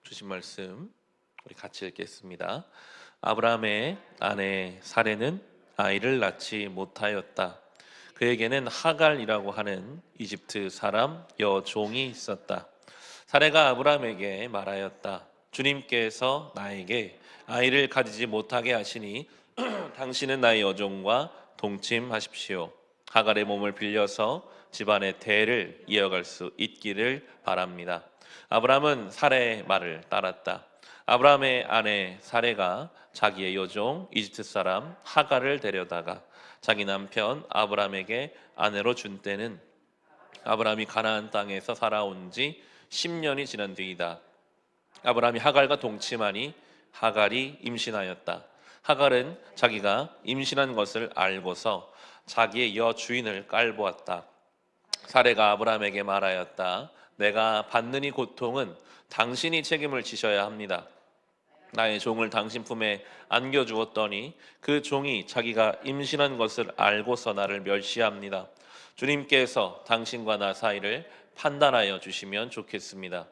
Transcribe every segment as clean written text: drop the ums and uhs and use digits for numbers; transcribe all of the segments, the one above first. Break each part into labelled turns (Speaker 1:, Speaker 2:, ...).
Speaker 1: 주신 말씀 우리 같이 읽겠습니다. 아브라함의 아내 사레는 아이를 낳지 못하였다. 그에게는 하갈이라고 하는 이집트 사람 여종이 있었다. 사레가 아브라함에게 말하였다. 주님께서 나에게 아이를 가지지 못하게 하시니 당신은 나의 여종과 동침하십시오. 하갈의 몸을 빌려서 집안의 대를 이어갈 수 있기를 바랍니다. 아브라함은 사레의 말을 따랐다. 아브라함의 아내 사레가 자기의 여종 이집트 사람 하갈을 데려다가 자기 남편 아브라함에게 아내로 준 때는 아브라함이 가나안 땅에서 살아온 지 10년이 지난 뒤이다. 아브라함이 하갈과 동침하니 하갈이 임신하였다. 하갈은 자기가 임신한 것을 알고서 자기의 여주인을 깔보았다. 사레가 아브라함에게 말하였다. 내가 받는 이 고통은 당신이 책임을 지셔야 합니다. 나의 종을 당신 품에 안겨주었더니 그 종이 자기가 임신한 것을 알고서 나를 멸시합니다. 주님께서 당신과 나 사이를 판단하여 주시면 좋겠습니다.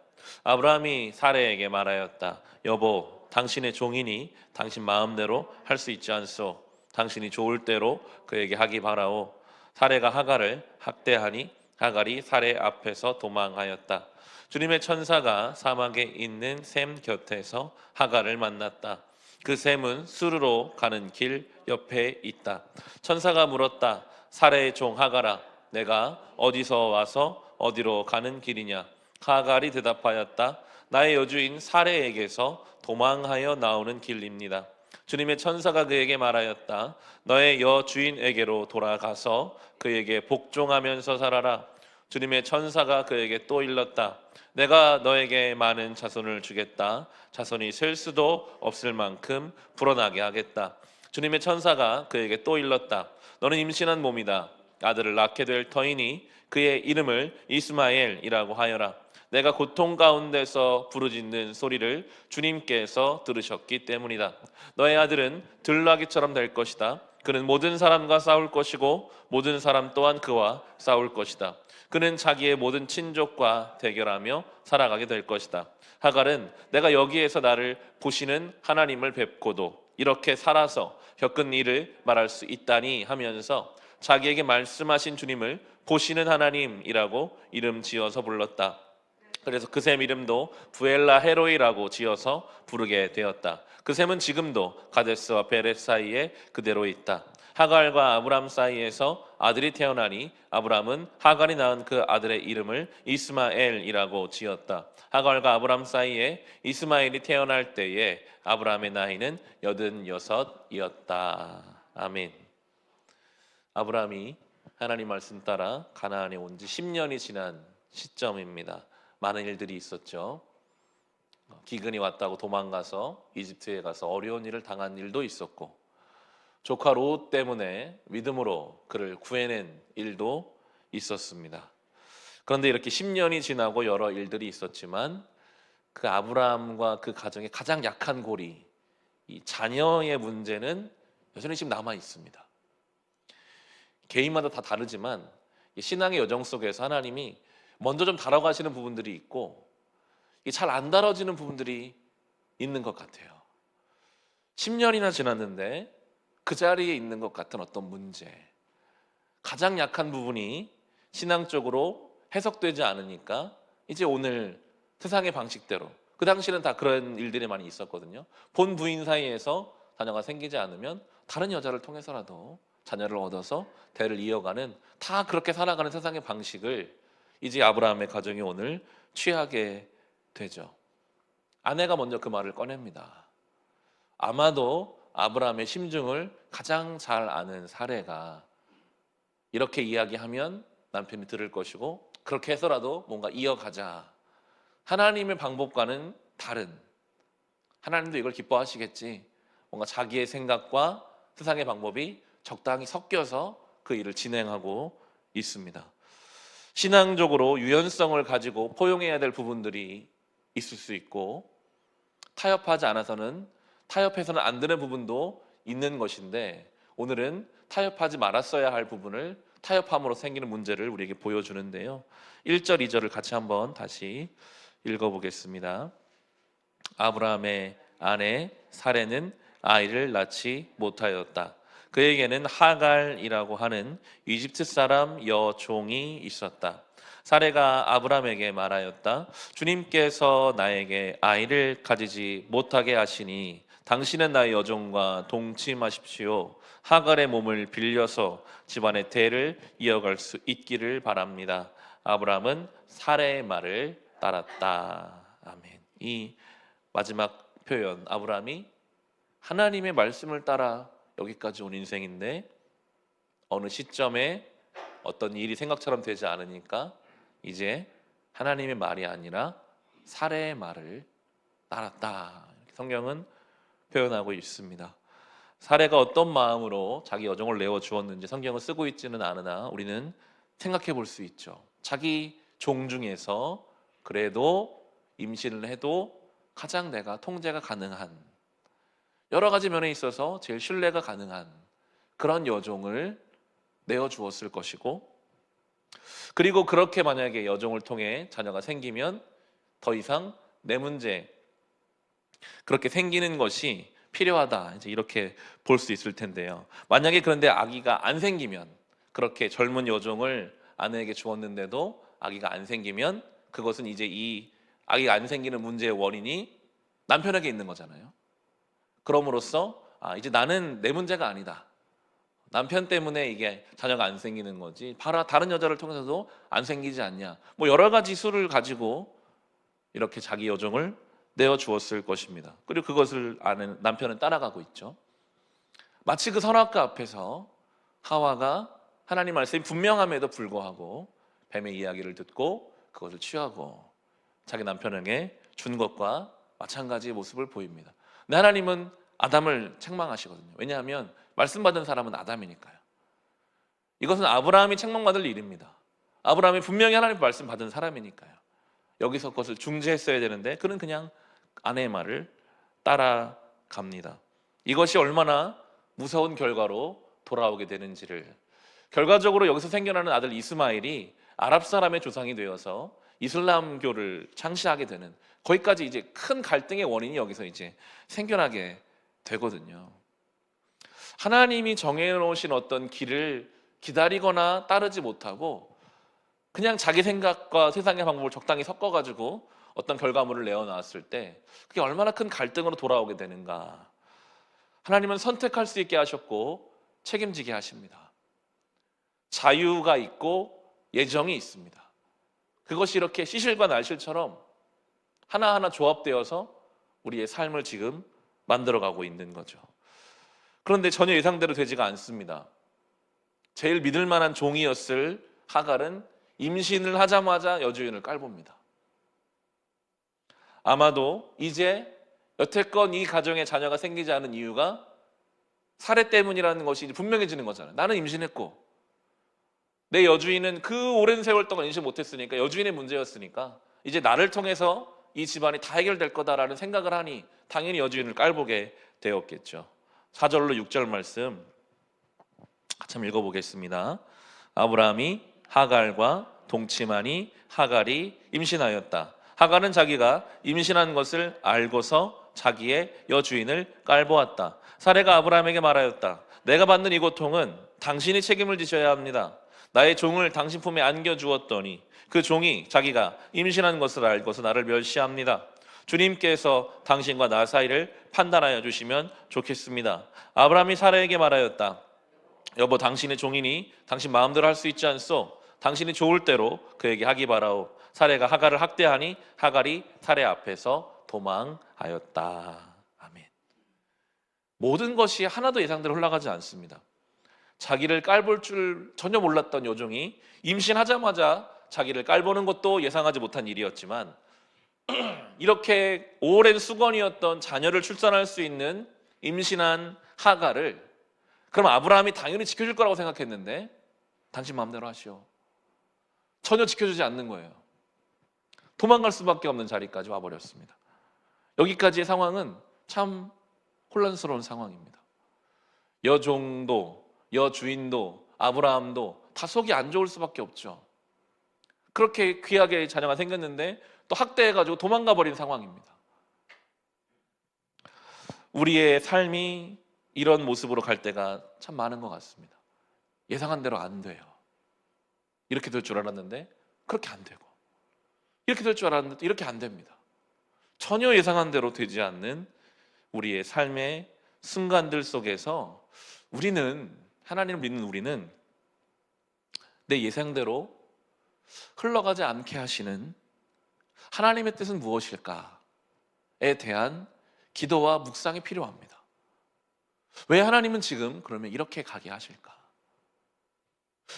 Speaker 1: 아브라함이 사레에게 말하였다. 여보, 당신의 종이니 당신 마음대로 할 수 있지 않소. 당신이 좋을 대로 그에게 하기 바라오. 사레가 하갈을 학대하니 하갈이 사레 앞에서 도망하였다. 주님의 천사가 사막에 있는 샘 곁에서 하갈을 만났다. 그 샘은 수르로 가는 길 옆에 있다. 천사가 물었다. 사레의 종 하갈아, 내가 어디서 와서 어디로 가는 길이냐? 하갈이 대답하였다. 나의 여주인 사레에게서 도망하여 나오는 길입니다. 주님의 천사가 그에게 말하였다. 너의 여주인에게로 돌아가서 그에게 복종하면서 살아라. 주님의 천사가 그에게 또 일렀다. 내가 너에게 많은 자손을 주겠다. 자손이 셀 수도 없을 만큼 불어나게 하겠다. 주님의 천사가 그에게 또 일렀다. 너는 임신한 몸이다. 아들을 낳게 될 터이니 그의 이름을 이스마엘이라고 하여라. 내가 고통 가운데서 부르짖는 소리를 주님께서 들으셨기 때문이다. 너의 아들은 들나귀처럼 될 것이다. 그는 모든 사람과 싸울 것이고 모든 사람 또한 그와 싸울 것이다. 그는 자기의 모든 친족과 대결하며 살아가게 될 것이다. 하갈은 내가 여기에서 나를 보시는 하나님을 뵙고도 이렇게 살아서 겪은 일을 말할 수 있다니 하면서 자기에게 말씀하신 주님을 보시는 하나님이라고 이름 지어서 불렀다. 그래서 그 샘 이름도 부엘라 헤로이라고 지어서 부르게 되었다. 그 샘은 지금도 가데스와 베렛 사이에 그대로 있다. 하갈과 아브람 사이에서 아들이 태어나니 아브람은 하갈이 낳은 그 아들의 이름을 이스마엘이라고 지었다. 하갈과 아브람 사이에 이스마엘이 태어날 때에 아브람의 나이는 86이었다. 아멘. 아브람이 하나님 말씀 따라 가나안에 온 지 10년이 지난 시점입니다. 많은 일들이 있었죠. 기근이 왔다고 도망가서 이집트에 가서 어려운 일을 당한 일도 있었고, 조카 롯 때문에 믿음으로 그를 구해낸 일도 있었습니다. 그런데 이렇게 10년이 지나고 여러 일들이 있었지만 그 아브라함과 그 가정의 가장 약한 고리, 이 자녀의 문제는 여전히 지금 남아 있습니다. 개인마다 다 다르지만 신앙의 여정 속에서 하나님이 먼저 좀 다뤄가시는 부분들이 있고 잘 안 다뤄지는 부분들이 있는 것 같아요. 10년이나 지났는데 그 자리에 있는 것 같은 어떤 문제, 가장 약한 부분이 신앙적으로 해석되지 않으니까 이제 오늘 세상의 방식대로, 그 당시는 다 그런 일들이 많이 있었거든요. 본 부인 사이에서 자녀가 생기지 않으면 다른 여자를 통해서라도 자녀를 얻어서 대를 이어가는, 다 그렇게 살아가는 세상의 방식을 이제 아브라함의 가정이 오늘 취하게 되죠. 아내가 먼저 그 말을 꺼냅니다. 아마도 아브라함의 심중을 가장 잘 아는 사레가 이렇게 이야기하면 남편이 들을 것이고, 그렇게 해서라도 뭔가 이어가자. 하나님의 방법과는 다른, 하나님도 이걸 기뻐하시겠지, 뭔가 자기의 생각과 세상의 방법이 적당히 섞여서 그 일을 진행하고 있습니다. 신앙적으로 유연성을 가지고 포용해야 될 부분들이 있을 수 있고, 타협하지 않아서는, 타협해서는 안 되는 부분도 있는 것인데, 오늘은 타협하지 말았어야 할 부분을 타협함으로 생기는 문제를 우리에게 보여주는데요. 1절, 2절을 같이 한번 다시 읽어보겠습니다. 아브라함의 아내 사레는 아이를 낳지 못하였다. 그에게는 하갈이라고 하는 이집트 사람 여종이 있었다. 사레가 아브라함에게 말하였다. 주님께서 나에게 아이를 가지지 못하게 하시니 당신은 나의 여종과 동침하십시오. 하갈의 몸을 빌려서 집안의 대를 이어갈 수 있기를 바랍니다. 아브라함은 사레의 말을 따랐다. 아멘. 이 마지막 표현, 아브라함이 하나님의 말씀을 따라 여기까지 온 인생인데 어느 시점에 어떤 일이 생각처럼 되지 않으니까 이제 하나님의 말이 아니라 사례의 말을 따랐다. 성경은 표현하고 있습니다. 사례가 어떤 마음으로 자기 여종을 내어 주었는지 성경을 쓰고 있지는 않으나 우리는 생각해 볼 수 있죠. 자기 종 중에서 그래도 임신을 해도 가장 내가 통제가 가능한, 여러 가지 면에 있어서 제일 신뢰가 가능한 그런 여종을 내어 주었을 것이고, 그리고 그렇게 만약에 여종을 통해 자녀가 생기면 더 이상 내 문제, 그렇게 생기는 것이 필요하다, 이제 이렇게 볼 수 있을 텐데요. 만약에 그런데 아기가 안 생기면, 그렇게 젊은 여종을 아내에게 주었는데도 아기가 안 생기면 그것은 이제 이 아기가 안 생기는 문제의 원인이 남편에게 있는 거잖아요. 그럼으로써 이제 나는 내 문제가 아니다, 남편 때문에 이게 자녀가 안 생기는 거지, 봐라 다른 여자를 통해서도 안 생기지 않냐, 뭐 여러 가지 수를 가지고 이렇게 자기 여종을 내어 주었을 것입니다. 그리고 그것을 아는 남편은 따라가고 있죠. 마치 그 선악과 앞에서 하와가 하나님 말씀이 분명함에도 불구하고 뱀의 이야기를 듣고 그것을 취하고 자기 남편에게 준 것과 마찬가지의 모습을 보입니다. 근데 하나님은 아담을 책망하시거든요. 왜냐하면 말씀받은 사람은 아담이니까요. 이것은 아브라함이 책망받을 일입니다. 아브라함이 분명히 하나님 말씀 받은 사람이니까요. 여기서 그것을 중재했어야 되는데 그는 그냥 아내의 말을 따라갑니다. 이것이 얼마나 무서운 결과로 돌아오게 되는지를, 결과적으로 여기서 생겨나는 아들 이스마엘이 아랍 사람의 조상이 되어서 이슬람교를 창시하게 되는, 거기까지 이제 큰 갈등의 원인이 여기서 이제 생겨나게 되거든요. 하나님이 정해놓으신 어떤 길을 기다리거나 따르지 못하고 그냥 자기 생각과 세상의 방법을 적당히 섞어가지고 어떤 결과물을 내어놨을 때 그게 얼마나 큰 갈등으로 돌아오게 되는가. 하나님은 선택할 수 있게 하셨고 책임지게 하십니다. 자유가 있고 예정이 있습니다. 그것이 이렇게 시실과 날실처럼 하나하나 조합되어서 우리의 삶을 지금 만들어가고 있는 거죠. 그런데 전혀 예상대로 되지가 않습니다. 제일 믿을 만한 종이었을 하갈은 임신을 하자마자 여주인을 깔봅니다. 아마도 이제 여태껏 이 가정에 자녀가 생기지 않은 이유가 살해 때문이라는 것이 이제 분명해지는 거잖아요. 나는 임신했고 내 여주인은 그 오랜 세월 동안 임신 못했으니까, 여주인의 문제였으니까 이제 나를 통해서 이 집안이 다 해결될 거다라는 생각을 하니 당연히 여주인을 깔보게 되었겠죠. 4절로 6절 말씀 같이 한번 읽어보겠습니다. 아브라함이 하갈과 동침하니 하갈이 임신하였다. 하갈은 자기가 임신한 것을 알고서 자기의 여주인을 깔보았다. 사레가 아브라함에게 말하였다. 내가 받는 이 고통은 당신이 책임을 지셔야 합니다. 나의 종을 당신 품에 안겨주었더니 그 종이 자기가 임신한 것을 알고서 나를 멸시합니다. 주님께서 당신과 나 사이를 판단하여 주시면 좋겠습니다. 아브라함이 사라에게 말하였다. 여보, 당신의 종이니 당신 마음대로 할 수 있지 않소? 당신이 좋을 대로 그에게 하기 바라오. 사레가 하갈을 학대하니 하갈이 사레 앞에서 도망하였다. 아멘. 모든 것이 하나도 예상대로 흘러가지 않습니다. 자기를 깔볼 줄 전혀 몰랐던 여종이 임신하자마자 자기를 깔보는 것도 예상하지 못한 일이었지만 이렇게 오랜 수건이었던 자녀를 출산할 수 있는 임신한 하갈을 그럼 아브라함이 당연히 지켜줄 거라고 생각했는데 당신 마음대로 하시오. 전혀 지켜주지 않는 거예요. 도망갈 수밖에 없는 자리까지 와버렸습니다. 여기까지의 상황은 참 혼란스러운 상황입니다. 여종도 여주인도 아브라함도 다 속이 안 좋을 수밖에 없죠. 그렇게 귀하게 자녀가 생겼는데 또 학대해가지고 도망가 버린 상황입니다. 우리의 삶이 이런 모습으로 갈 때가 참 많은 것 같습니다. 예상한 대로 안 돼요. 이렇게 될 줄 알았는데 그렇게 안 되고, 이렇게 될 줄 알았는데 이렇게 안 됩니다. 전혀 예상한 대로 되지 않는 우리의 삶의 순간들 속에서 우리는, 하나님을 믿는 우리는 내 예상대로 흘러가지 않게 하시는 하나님의 뜻은 무엇일까에 대한 기도와 묵상이 필요합니다. 왜 하나님은 지금 그러면 이렇게 가게 하실까?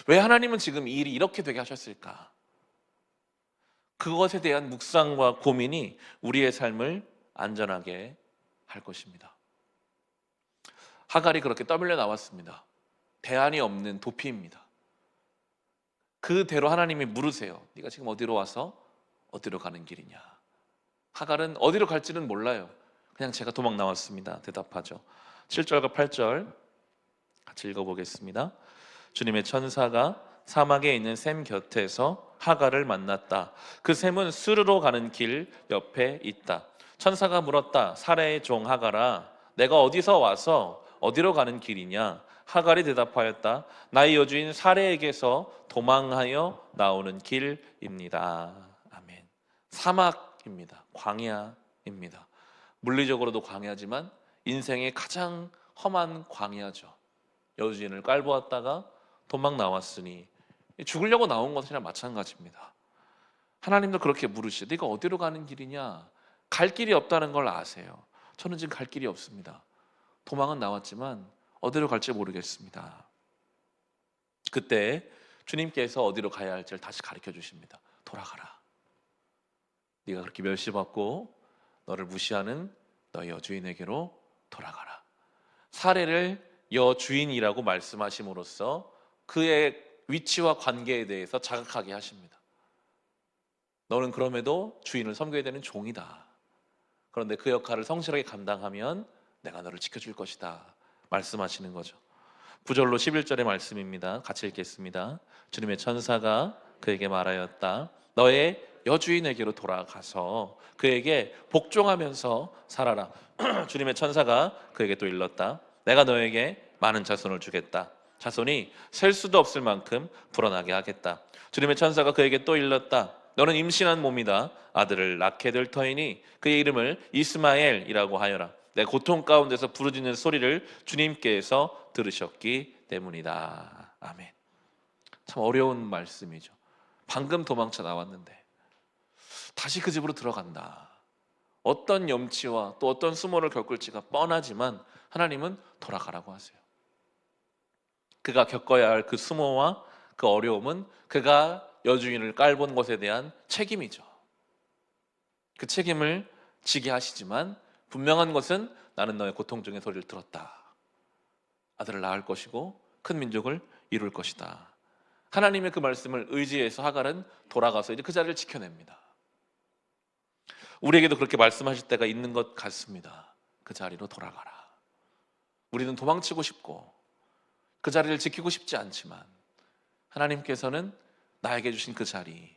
Speaker 1: 왜 하나님은 지금 이 일이 이렇게 되게 하셨을까? 그것에 대한 묵상과 고민이 우리의 삶을 안전하게 할 것입니다. 하갈이 그렇게 떠밀려 나왔습니다. 대안이 없는 도피입니다. 그대로 하나님이 물으세요. 네가 지금 어디로 와서 어디로 가는 길이냐? 하갈은 어디로 갈지는 몰라요. 그냥 제가 도망 나왔습니다. 대답하죠. 7절과 8절 같이 읽어보겠습니다. 주님의 천사가 사막에 있는 샘 곁에서 하갈을 만났다. 그 샘은 수르로 가는 길 옆에 있다. 천사가 물었다. 사레의 종 하갈아, 내가 어디서 와서 어디로 가는 길이냐? 하갈이 대답하였다. 나의 여주인 사레에게서 도망하여 나오는 길입니다. 아멘. 사막입니다. 광야입니다. 물리적으로도 광야지만 인생의 가장 험한 광야죠. 여주인을 깔보았다가 도망 나왔으니 죽으려고 나온 것이나 마찬가지입니다. 하나님도 그렇게 물으시죠. 네가 어디로 가는 길이냐? 갈 길이 없다는 걸 아세요. 저는 지금 갈 길이 없습니다. 도망은 나왔지만 어디로 갈지 모르겠습니다. 그때 주님께서 어디로 가야 할지를 다시 가르쳐 주십니다. 돌아가라. 네가 그렇게 멸시받고 너를 무시하는 너의 여주인에게로 돌아가라. 사례를 여주인이라고 말씀하심으로써 그의 위치와 관계에 대해서 자각하게 하십니다. 너는 그럼에도 주인을 섬겨야 되는 종이다. 그런데 그 역할을 성실하게 감당하면 내가 너를 지켜줄 것이다 말씀하시는 거죠. 9절로 11절의 말씀입니다. 같이 읽겠습니다. 주님의 천사가 그에게 말하였다. 너의 여주인에게로 돌아가서 그에게 복종하면서 살아라. 주님의 천사가 그에게 또 일렀다. 내가 너에게 많은 자손을 주겠다. 자손이 셀 수도 없을 만큼 불어나게 하겠다. 주님의 천사가 그에게 또 일렀다. 너는 임신한 몸이다. 아들을 낳게 될 터이니 그의 이름을 이스마엘이라고 하여라. 내 고통 가운데서 부르짖는 소리를 주님께서 들으셨기 때문이다. 아멘. 참 어려운 말씀이죠. 방금 도망쳐 나왔는데 다시 그 집으로 들어간다. 어떤 염치와 또 어떤 수모를 겪을지가 뻔하지만 하나님은 돌아가라고 하세요. 그가 겪어야 할 그 수모와 그 어려움은 그가 여주인을 깔본 것에 대한 책임이죠. 그 책임을 지게 하시지만 분명한 것은 나는 너의 고통 중의 소리를 들었다. 아들을 낳을 것이고 큰 민족을 이룰 것이다. 하나님의 그 말씀을 의지해서 하갈은 돌아가서 이제 그 자리를 지켜냅니다. 우리에게도 그렇게 말씀하실 때가 있는 것 같습니다. 그 자리로 돌아가라. 우리는 도망치고 싶고 그 자리를 지키고 싶지 않지만 하나님께서는 나에게 주신 그 자리,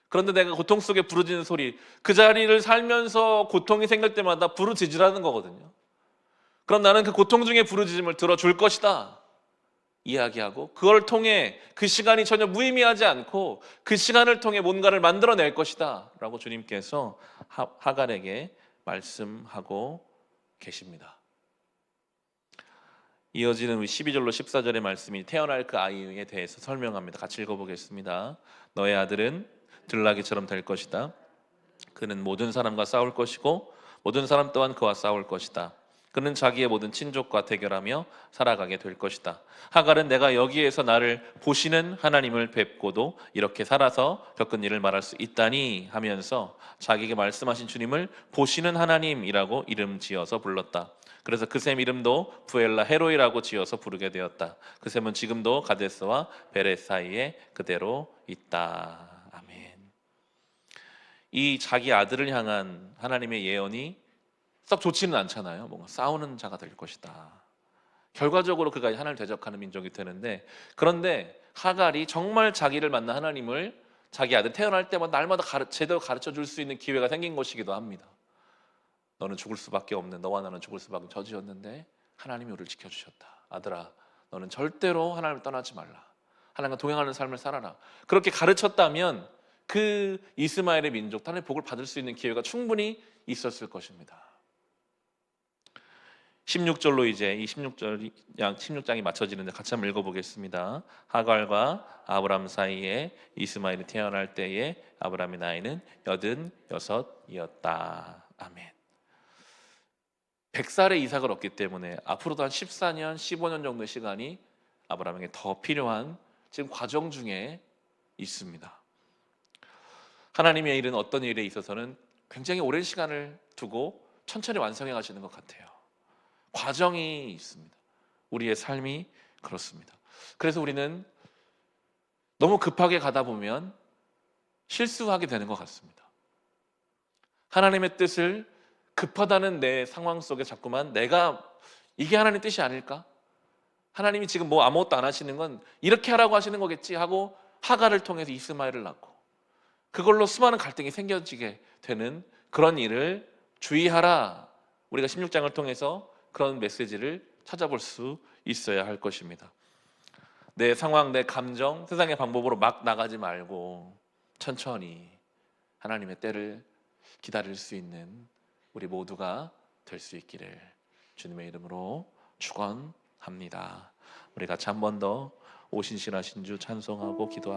Speaker 1: 그런데 내가 고통 속에 부르짖는 소리, 그 자리를 살면서 고통이 생길 때마다 부르짖으라는 거거든요. 그럼 나는 그 고통 중에 부르짖음을 들어줄 것이다 이야기하고, 그걸 통해 그 시간이 전혀 무의미하지 않고 그 시간을 통해 뭔가를 만들어낼 것이다 라고 주님께서 하갈에게 말씀하고 계십니다. 이어지는 12절로 14절의 말씀이 태어날 그 아이에 대해서 설명합니다. 같이 읽어보겠습니다. 너의 아들은 들나귀처럼 될 것이다. 그는 모든 사람과 싸울 것이고 모든 사람 또한 그와 싸울 것이다. 그는 자기의 모든 친족과 대결하며 살아가게 될 것이다. 하갈은 내가 여기에서 나를 보시는 하나님을 뵙고도 이렇게 살아서 겪은 일을 말할 수 있다니 하면서 자기에게 말씀하신 주님을 보시는 하나님이라고 이름 지어서 불렀다. 그래서 그 샘 이름도 부엘라 헤로이라고 지어서 부르게 되었다. 그 샘은 지금도 가데스와 베레 사이에 그대로 있다. 아멘. 이 자기 아들을 향한 하나님의 예언이 썩 좋지는 않잖아요. 뭔가 싸우는 자가 될 것이다. 결과적으로 그가 하나님을 대적하는 민족이 되는데, 그런데 하갈이 정말 자기를 만난 하나님을 자기 아들 태어날 때마다 날마다 제대로 가르쳐 줄 수 있는 기회가 생긴 것이기도 합니다. 너는 죽을 수밖에 없는, 너와 나는 죽을 수밖에 없는 저주였는데 하나님이 우리를 지켜주셨다. 아들아, 너는 절대로 하나님을 떠나지 말라. 하나님과 동행하는 삶을 살아라. 그렇게 가르쳤다면 그 이스마엘의 민족, 하나님의 복을 받을 수 있는 기회가 충분히 있었을 것입니다. 16절로 이제 이 16장이 맞춰지는데 같이 한번 읽어보겠습니다. 하갈과 아브람 사이에 이스마엘이 태어날 때에 아브람의 나이는 86이었다. 아멘. 100살의 이삭을 얻기 때문에 앞으로도 한 14년, 15년 정도의 시간이 아브람에게 더 필요한 지금 과정 중에 있습니다. 하나님의 일은 어떤 일에 있어서는 굉장히 오랜 시간을 두고 천천히 완성해 가시는 것 같아요. 과정이 있습니다. 우리의 삶이 그렇습니다. 그래서 우리는 너무 급하게 가다 보면 실수하게 되는 것 같습니다. 하나님의 뜻을 급하다는 내 상황 속에 자꾸만 내가 이게 하나님의 뜻이 아닐까? 하나님이 지금 뭐 아무것도 안 하시는 건 이렇게 하라고 하시는 거겠지 하고 하갈을 통해서 이스마엘을 낳고 그걸로 수많은 갈등이 생겨지게 되는 그런 일을 주의하라. 우리가 16장을 통해서 그런 메시지를 찾아볼 수 있어야 할 것입니다. 내 상황, 내 감정, 세상의 방법으로 막 나가지 말고 천천히 하나님의 때를 기다릴 수 있는 우리 모두가 될 수 있기를 주님의 이름으로 축원합니다. 우리 같이 한 번 더 오신신하신 주 찬송하고 기도하고